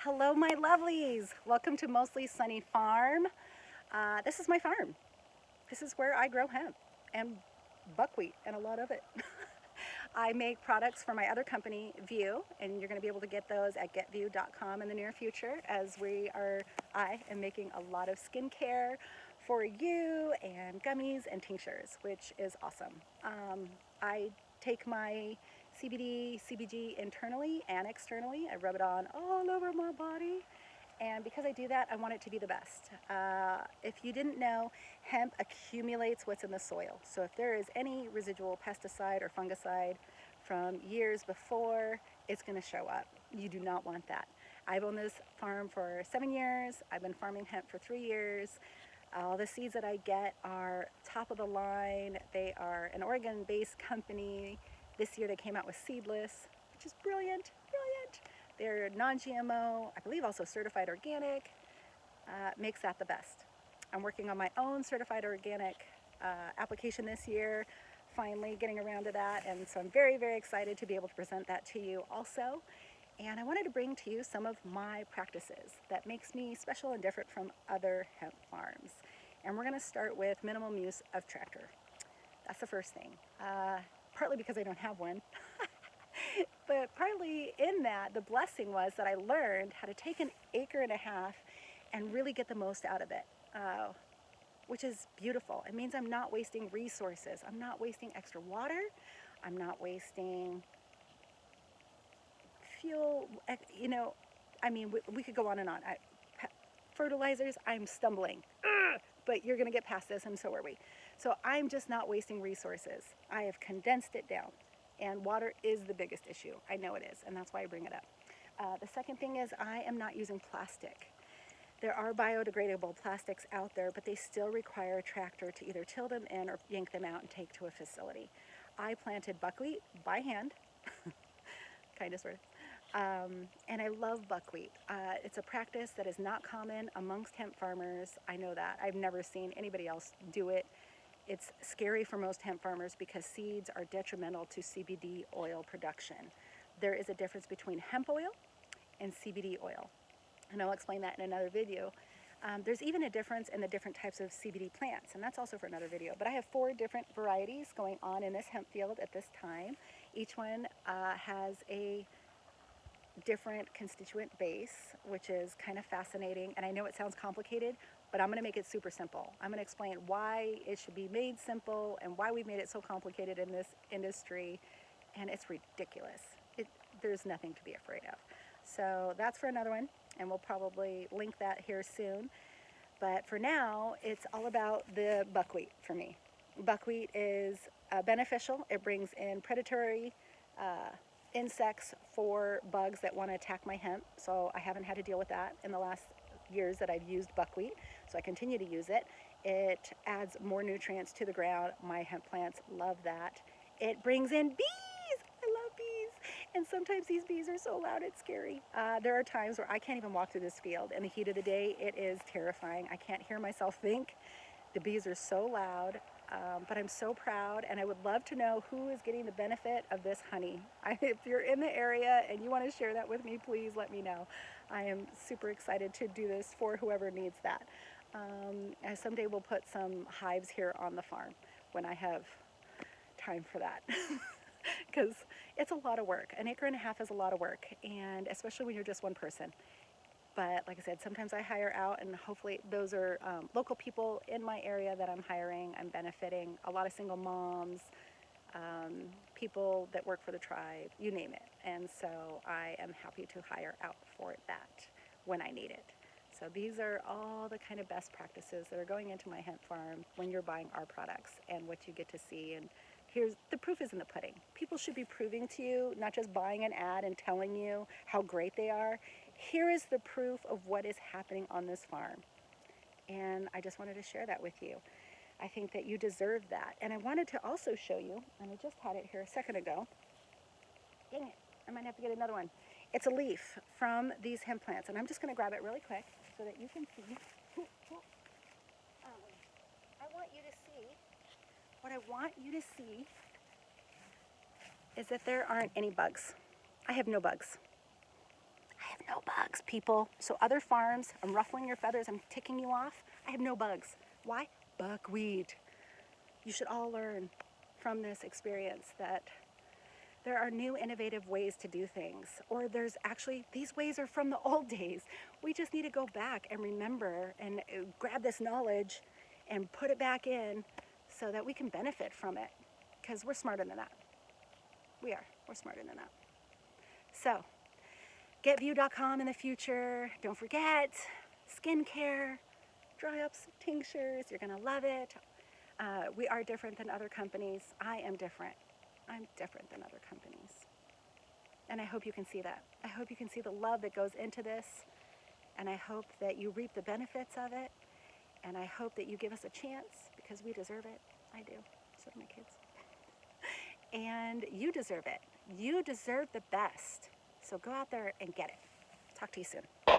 Hello, my lovelies. Welcome to Mostly Sunny Farm. This is my farm. This is where I grow hemp and buckwheat and a lot of it. I make products for my other company, Vieu, and you're going to be able to get those at getvieu.com in the near future, as I am making a lot of skincare for you and gummies and tinctures, which is awesome. I take my CBD, CBG internally and externally. I rub it on all over my body. And because I do that, I want it to be the best. If you didn't know, hemp accumulates what's in the soil. So if there is any residual pesticide or fungicide from years before, it's going to show up. You do not want that. I've owned this farm for 7 years. I've been farming hemp for 3 years. All the seeds that I get are top of the line. They are an Oregon-based company. This year they came out with seedless, which is brilliant, brilliant. They're non-GMO, I believe also certified organic, makes that the best. I'm working on my own certified organic application this year, finally getting around to that, and so I'm very, very excited to be able to present that to you also. And I wanted to bring to you some of my practices that makes me special and different from other hemp farms. And we're gonna start with minimum use of tractor. That's the first thing, partly because I don't have one. But partly in that, the blessing was that I learned how to take an acre and a half and really get the most out of it, which is beautiful. It means I'm not wasting resources. I'm not wasting extra water. I'm not wasting fuel. We could go on and on. Fertilizers, I'm stumbling. But you're going to get past this, and so are we. So I'm just not wasting resources. I have condensed it down. And water is the biggest issue. I know it is, and that's why I bring it up. The second thing is I am not using plastic. There are biodegradable plastics out there, but they still require a tractor to either till them in or yank them out and take to a facility. I planted buckwheat by hand, kind of sort of, and I love buckwheat. It's a practice that is not common amongst hemp farmers. I know that. I've never seen anybody else do it. It's scary for most hemp farmers because seeds are detrimental to CBD oil production. There is a difference between hemp oil and CBD oil, and I'll explain that in another video. There's even a difference in the different types of CBD plants, and that's also for another video. But I have 4 different varieties going on in this hemp field at this time. Each one has a different constituent base, which is kind of fascinating. And I know it sounds complicated, but I'm going to make it super simple. I'm going to explain why it should be made simple and why we've made it so complicated in this industry. And it's ridiculous. There's nothing to be afraid of. So that's for another one, and we'll probably link that here soon. But for now, it's all about the buckwheat for me. Buckwheat is beneficial. It brings in predatory insects for bugs that want to attack my hemp, so I haven't had to deal with that in the last years that I've used buckwheat, so I continue to use it. It adds more nutrients to the ground. My hemp plants love that. It brings in bees. I love bees, and sometimes these bees are so loud it's scary. There are times where I can't even walk through this field. In the heat of the day, it is terrifying. I can't hear myself think. The bees are so loud. But I'm so proud, and I would love to know who is getting the benefit of this honey. If you're in the area and you want to share that with me, please let me know. I am super excited to do this for whoever needs that. And someday we'll put some hives here on the farm when I have time for that. Because it's a lot of work. An acre and a half is a lot of work, and especially when you're just one person. But like I said, sometimes I hire out, and hopefully those are local people in my area that I'm hiring. I'm benefiting a lot of single moms, people that work for the tribe, you name it. And so I am happy to hire out for that when I need it. So these are all the kind of best practices that are going into my hemp farm when you're buying our products and what you get to see. And here's the proof is in the pudding. People should be proving to you, not just buying an ad and telling you how great they are. Here is the proof of what is happening on this farm. And I just wanted to share that with you. I think that you deserve that. And I wanted to also show you, and I just had it here a second ago. Dang it, I might have to get another one. It's a leaf from these hemp plants. And I'm just going to grab it really quick so that you can see. What I want you to see is that there aren't any bugs. I have no bugs. bugs, people. So other farms, I'm ruffling your feathers, I'm ticking you off. I have no bugs. Why? Buckwheat. You should all learn from this experience that there are new innovative ways to do things, or there's actually, these ways are from the old days. We just need to go back and remember and grab this knowledge and put it back in so that we can benefit from it, because we're smarter than that. We're smarter than that. So, getvieu.com in the future. Don't forget, skincare, dry ups, tinctures, you're gonna love it. We are different than other companies. I am different. I'm different than other companies. And I hope you can see that. I hope you can see the love that goes into this. And I hope that you reap the benefits of it. And I hope that you give us a chance, because we deserve it. I do. So do my kids. And you deserve it. You deserve the best. So go out there and get it. Talk to you soon.